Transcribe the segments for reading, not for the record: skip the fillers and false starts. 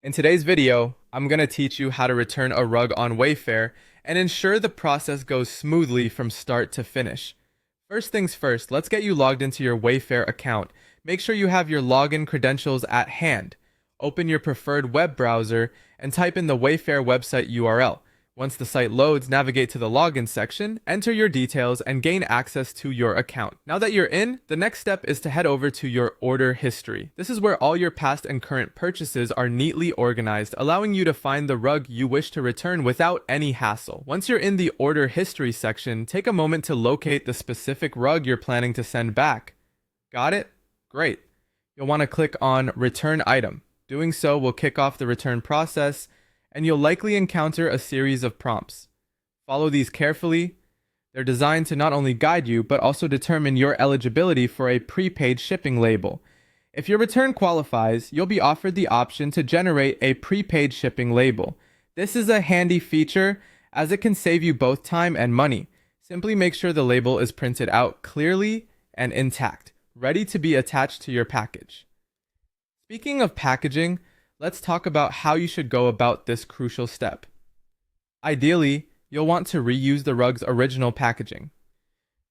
In today's video, I'm going to teach you how to return a rug on Wayfair and ensure the process goes smoothly from start to finish. First things first, let's get you logged into your Wayfair account. Make sure you have your login credentials at hand. Open your preferred web browser and type in the Wayfair website URL. Once the site loads, navigate to the login section, enter your details, and gain access to your account. Now that you're in, the next step is to head over to your order history. This is where all your past and current purchases are neatly organized, allowing you to find the rug you wish to return without any hassle. Once you're in the order history section, take a moment to locate the specific rug you're planning to send back. Got it? Great. You'll want to click on Return Item. Doing so will kick off the return process, and you'll likely encounter a series of prompts. Follow these carefully. They're designed to not only guide you, but also determine your eligibility for a prepaid shipping label. If your return qualifies, you'll be offered the option to generate a prepaid shipping label. This is a handy feature as it can save you both time and money. Simply make sure the label is printed out clearly and intact, ready to be attached to your package. Speaking of packaging, let's talk about how you should go about this crucial step. Ideally, you'll want to reuse the rug's original packaging.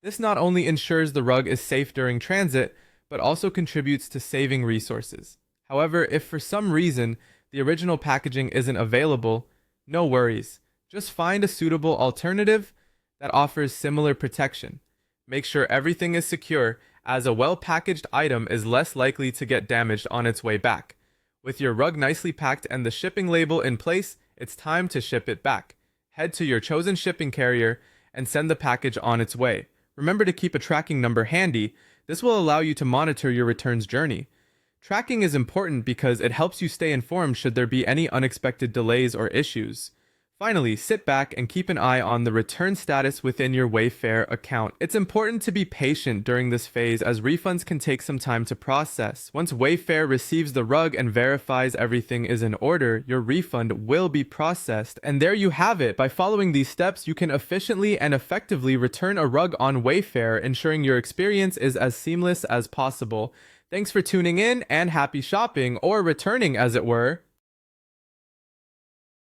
This not only ensures the rug is safe during transit, but also contributes to saving resources. However, if for some reason the original packaging isn't available, no worries. Just find a suitable alternative that offers similar protection. Make sure everything is secure, as a well-packaged item is less likely to get damaged on its way back. With your rug nicely packed and the shipping label in place, it's time to ship it back. Head to your chosen shipping carrier and send the package on its way. Remember to keep a tracking number handy. This will allow you to monitor your return's journey. Tracking is important because it helps you stay informed should there be any unexpected delays or issues. Finally, sit back and keep an eye on the return status within your Wayfair account. It's important to be patient during this phase as refunds can take some time to process. Once Wayfair receives the rug and verifies everything is in order, your refund will be processed. And there you have it. By following these steps, you can efficiently and effectively return a rug on Wayfair, ensuring your experience is as seamless as possible. Thanks for tuning in and happy shopping, or returning as it were.